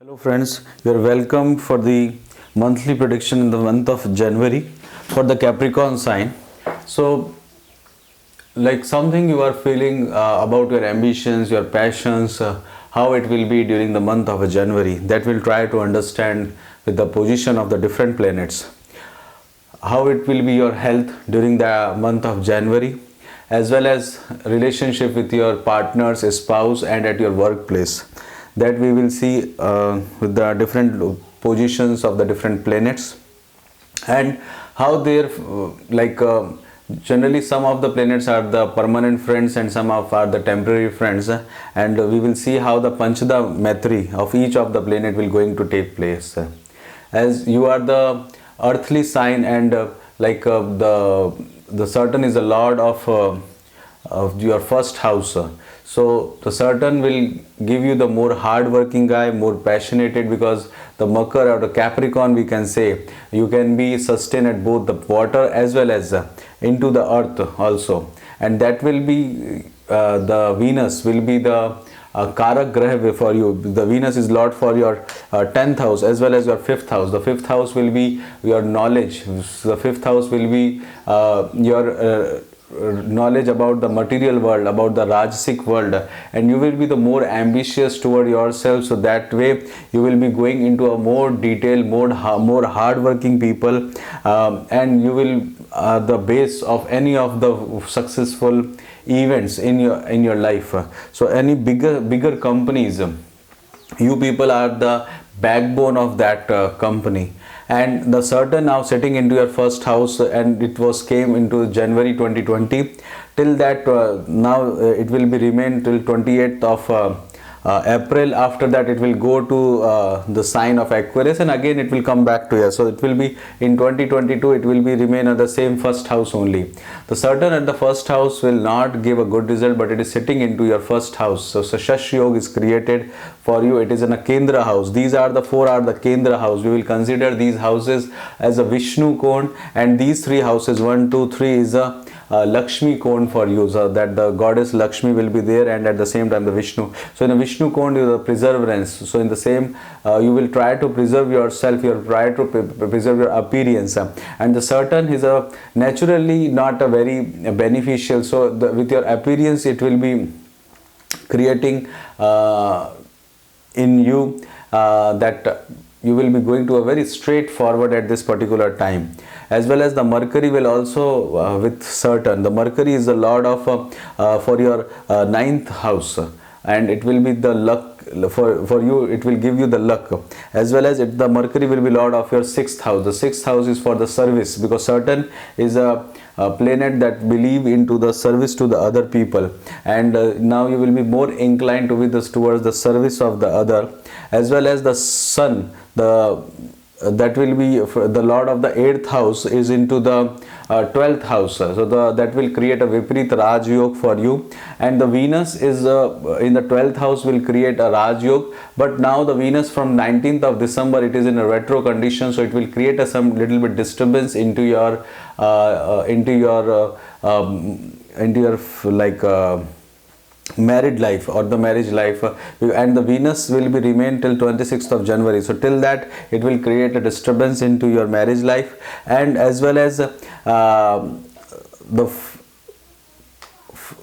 Hello friends, you are welcome for the monthly prediction in the month of January for the Capricorn sign. So like something you are feeling about your ambitions, your passions, how it will be during the month of January, that we'll try to understand with the position of the different planets. How it will be your health during the month of January, as well as relationship with your partners, spouse, and at your workplace. That we will see with the different positions of the different planets, and how they're generally some of the planets are the permanent friends and some of are the temporary friends, and we will see how the Panchada Maitri of each of the planet will going to take place. As you are the earthly sign, and the Saturn is the lord of your first house. So the Saturn will give you the more hard working guy, more passionate, because the Makar or the Capricorn, we can say, you can be sustained at both the water as well as into the earth also. And that will be the Venus will be the Karak Graha for you. The Venus is Lord for your 10th house as well as your 5th house. The 5th house will be your knowledge. The 5th house will be your knowledge about the material world, about the Rajasic world, and you will be the more ambitious toward yourself. So that way you will be going into a more detailed, more hard working people, and you will the base of any of the successful events in your life. So any bigger companies, you people are the backbone of that company. And the Saturn now setting into your first house, and it was came into January 2020. Till that now it will be remain till 28th of April. After that it will go to the sign of Aquarius, and again it will come back to here. So it will be in 2022, it will be remain at the same first house only. The Saturn at the first house will not give a good result, but it is sitting into your first house. So Shash Yoga is created for you. It is in a Kendra house. These are the four are the Kendra house. We will consider these houses as a Vishnu cone, and these three houses 1, 2, 3 is a Lakshmi cone for you, so that the goddess Lakshmi will be there, and at the same time the Vishnu. So in the Vishnu cone is the preservance. So in the same you will try to preserve yourself, you will try to preserve your appearance, and the Saturn is a naturally not a very beneficial. So with your appearance it will be creating in you that you will be going to a very straightforward at this particular time. As well as the Mercury will also with Saturn. The Mercury is the lord of for your 9th house, and it will be the luck for you. It will give you the luck. As well as the Mercury will be lord of your 6th house. The 6th house is for the service, because Saturn is a planet that believe into the service to the other people, and now you will be more inclined to be towards the service of the other. As well as the Sun, that will be the lord of the 8th house is into the 12th house. So that will create a Viparit Raj Yoga for you, and the Venus is in the 12th house will create a Raj Yoga. But now the Venus from 19th of December, it is in a retro condition, so it will create some little bit disturbance into your married life or the marriage life, and the Venus will be remain till 26th of January. So till that it will create a disturbance into your marriage life. And as well as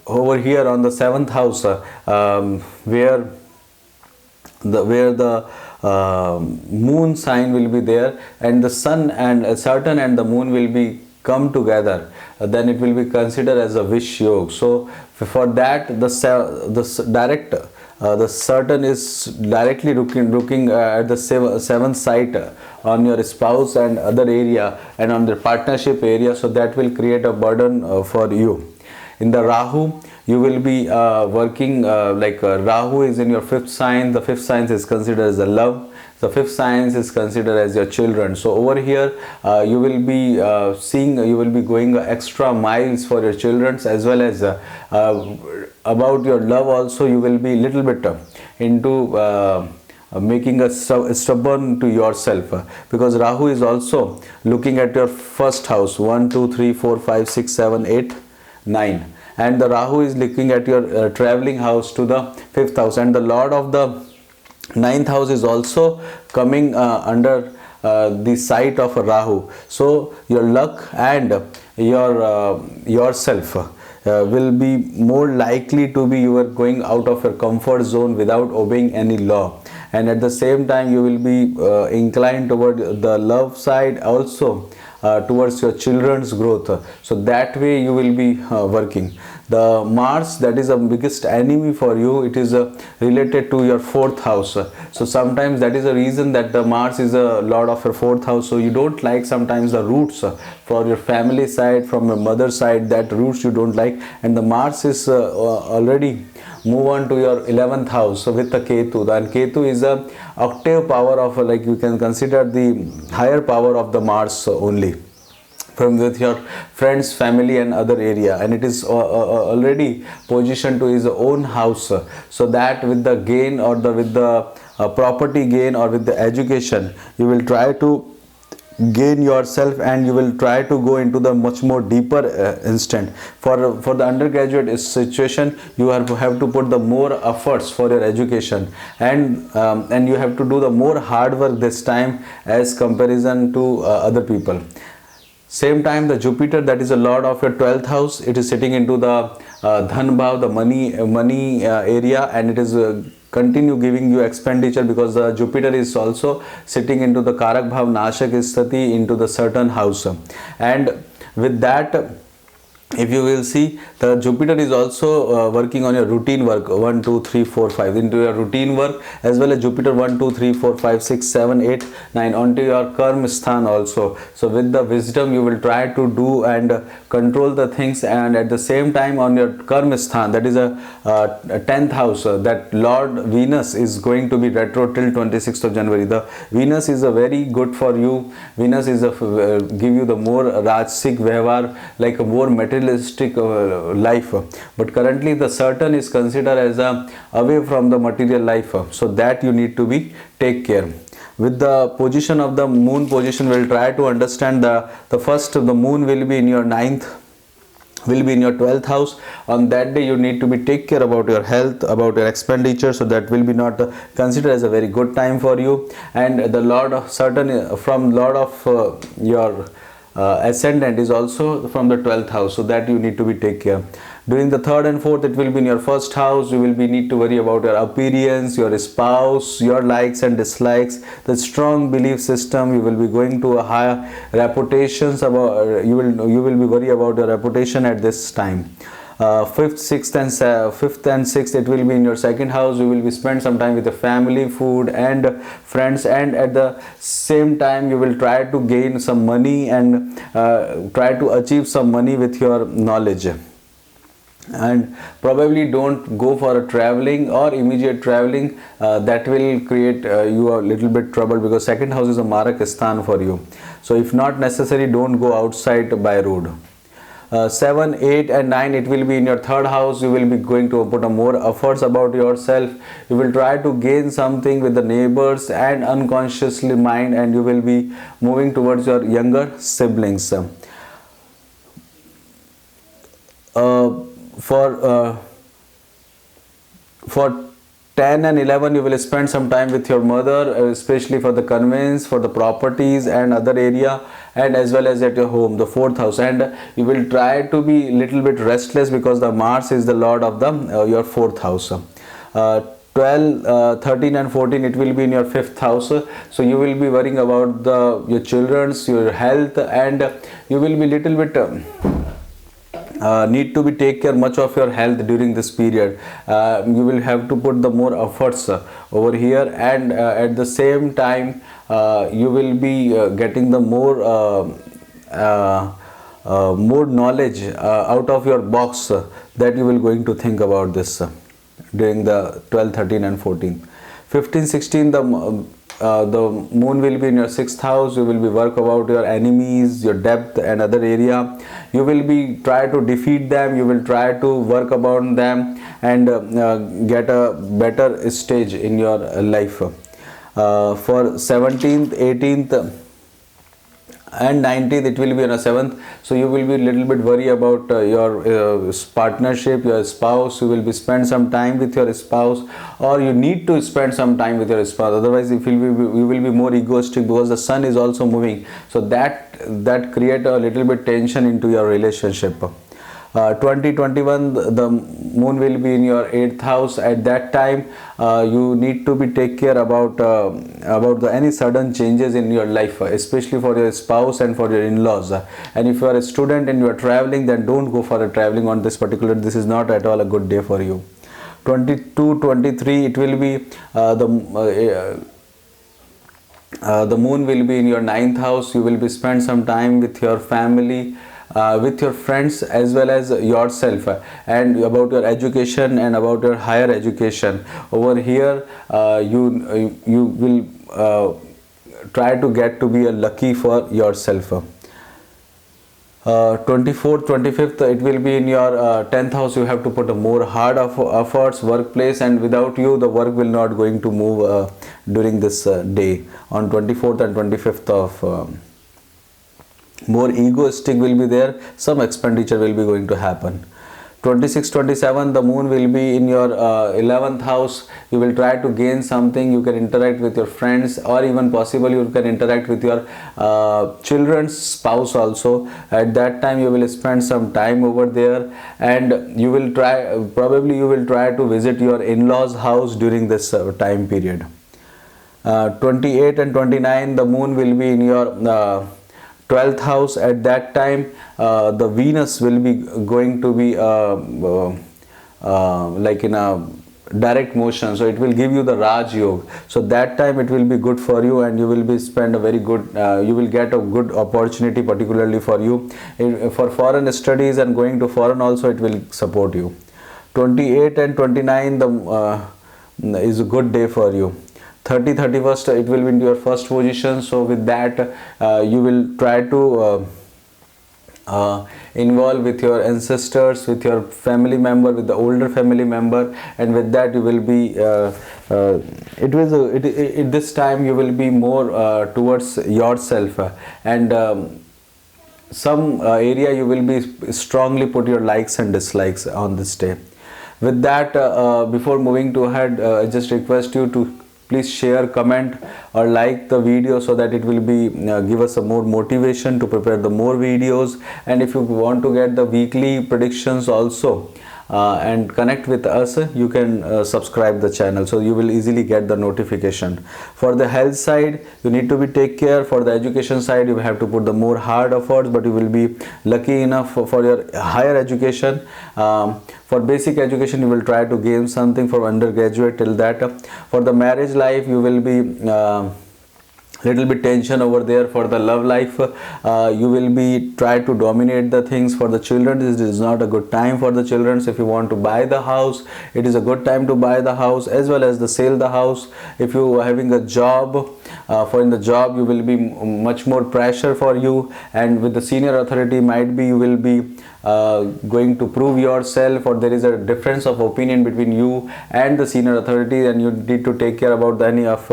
over here on the 7th house, where the moon sign will be there, and the Sun and Saturn and the moon will be come together, then it will be considered as a Vish Yoga. So for that the Saturn is directly looking at the 7th site on your spouse and other area, and on the partnership area. So that will create a burden for you. In the Rahu, you will be working Rahu is in your 5th sign. The 5th sign is considered as a love. The 5th sign is considered as your children. So over here you will be you will be going extra miles for your children, as well as about your love also. You will be little bit into making a stubborn to yourself, because Rahu is also looking at your first house 1, 2, 3, 4, 5, 6, 7, 8, 9, and the Rahu is looking at your traveling house to the 5th house, and the lord of the Ninth house is also coming under the sight of Rahu. So your luck and your yourself will be more likely to be you are going out of your comfort zone without obeying any law, and at the same time you will be inclined toward the love side also, towards your children's growth. So that way you will be working. The Mars, that is the biggest enemy for you, it is related to your fourth house. So sometimes that is the reason that the Mars is a lord of your fourth house. So you don't like sometimes the roots for your family side, from your mother side, that roots you don't like. And the Mars is already move on to your 11th house with the Ketu. And Ketu is a octave power of, like you can consider the higher power of the Mars only, from with your friends, family and other area, and it is already positioned to his own house. So that with the gain or the with the property gain or with the education, you will try to gain yourself and you will try to go into the much more deeper instant. For the undergraduate situation, you have to put the more efforts for your education, and you have to do the more hard work this time as comparison to other people. Same time, the Jupiter, that is a lord of your 12th house, it is sitting into the dhan bhav, the money area, and it is continue giving you expenditure, because the Jupiter is also sitting into the karak bhav nashak sthiti into the certain house. And with that, if you will see, the Jupiter is also working on your routine work 1 2 3 4 5 into your routine work, as well as Jupiter 1 2 3 4 5 6 7 8 9 onto your karma sthan also. So with the wisdom you will try to do and control the things, and at the same time on your karma sthan, that is a 10th house, that Lord Venus is going to be retro till 26th of January. The Venus is a very good for you. Venus is a give you the more rajasic vyavhar, like a more materialistic life, but currently the Saturn is considered as a away from the material life, so that you need to be take care. With the position of the moon position, we'll try to understand the first, the moon will be in your 9th, will be in your 12th house. On that day you need to be take care about your health, about your expenditure, so that will be not considered as a very good time for you. And the Lord of Saturn from Lord of your ascendant is also from the 12th house, so that you need to be take care. During the 3rd and 4th, it will be in your first house. You will be need to worry about your appearance, your spouse, your likes and dislikes, the strong belief system. You will be going to a higher reputations about, you will be worry about your reputation at this time. 5th, 6th and 6th, it will be in your 2nd house. You will be spend some time with the family, food and friends, and at the same time you will try to gain some money and try to achieve some money with your knowledge. And probably don't go for a traveling or immediate traveling, that will create you a little bit trouble, because 2nd house is a marak sthan for you. So if not necessary, don't go outside by road. 7, 8 and 9, it will be in your 3rd house. You will be going to put a more efforts about yourself. You will try to gain something with the neighbors and unconsciously mind, and you will be moving towards your younger siblings. For 10 and 11, you will spend some time with your mother, especially for the conveyance, for the properties and other area, and as well as at your home, the 4th house. And you will try to be little bit restless, because the Mars is the lord of the your 4th house. 12, 13 and 14, it will be in your 5th house. So you will be worrying about your children's, your health, and you will be little bit need to be take care much of your health during this period. You will have to put the more efforts over here, and at the same time you will be getting the more knowledge out of your box, that you will going to think about this during the 12, 13 and 14. 15, 16, the moon will be in your 6th house. You will be work about your enemies, your depth and other area. You will be try to defeat them. You will try to work about them and get a better stage in your life. For 17th, 18th, and 19th it will be on a 7th, so you will be a little bit worried about your partnership, your spouse. You will be spend some time with your spouse, or you need to spend some time with your spouse, otherwise you will be more egoistic, because the sun is also moving, so that create a little bit tension into your relationship. 2021 the moon will be in your 8th house. At that time you need to be take care about any sudden changes in your life, especially for your spouse and for your in-laws. And if you are a student and you are traveling, then don't go for a traveling on this particular, this is not at all a good day for you. 22 23 it will be the moon will be in your 9th house. You will be spend some time with your family, with your friends, as well as yourself, and about your education and about your higher education. Over here you will try to get to be a lucky for yourself. 24th 25th it will be in your 10th house. You have to put a more hard efforts workplace, and without you the work will not going to move during this day. On 24th and 25th of more egoistic will be there, some expenditure will be going to happen. 26 27 the moon will be in your 11th house. You will try to gain something. You can interact with your friends, or even possibly you can interact with your children's spouse also. At that time you will spend some time over there, and you will probably try to visit your in-laws house during this time period. 28 and 29 the moon will be in your 12th house. At that time the Venus will be going to be like in a direct motion, so it will give you the Raj Yoga. So that time it will be good for you, and you will be spend a very good you will get a good opportunity, particularly for you for foreign studies, and going to foreign also it will support you. 28 and 29 is a good day for you. 30 31st it will be in your first position, so with that you will try to involve with your ancestors, with your family member, with the older family member, and with that you will be this time you will be more towards yourself, and some area you will be strongly put your likes and dislikes on this day. With that before moving to ahead, I just request you to please share, comment, or like the video, so that it will be give us a more motivation to prepare the more videos. And if you want to get the weekly predictions also and connect with us, you can subscribe the channel, so you will easily get the notification. For the health side you need to be take care. For the education side you have to put the more hard efforts, but you will be lucky enough for your higher education. For basic education you will try to gain something. For undergraduate till that. For the marriage life you will be little bit tension over there. For the love life you will be try to dominate the things. For the children, this is not a good time for the children. So if you want to buy the house, it is a good time to buy the house, as well as the sell the house. If you are having a job, for in the job you will be much more pressure for you, and with the senior authority might be you will be going to prove yourself, or there is a difference of opinion between you and the senior authority, and you need to take care about any of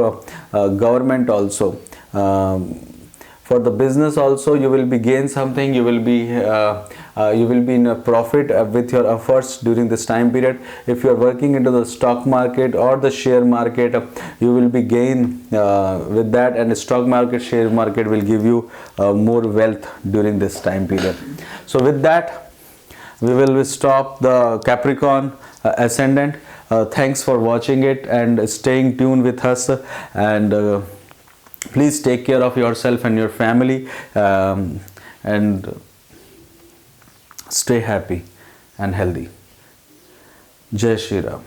government also. For the business also you will be gain something. You will be in a profit with your efforts during this time period. If you are working into the stock market or the share market, you will be gain with that, and the stock market, share market will give you more wealth during this time period. So with that we will stop the Capricorn ascendant. Thanks for watching it and staying tuned with us, and please take care of yourself and your family, and stay happy and healthy. Jai Shri Ram.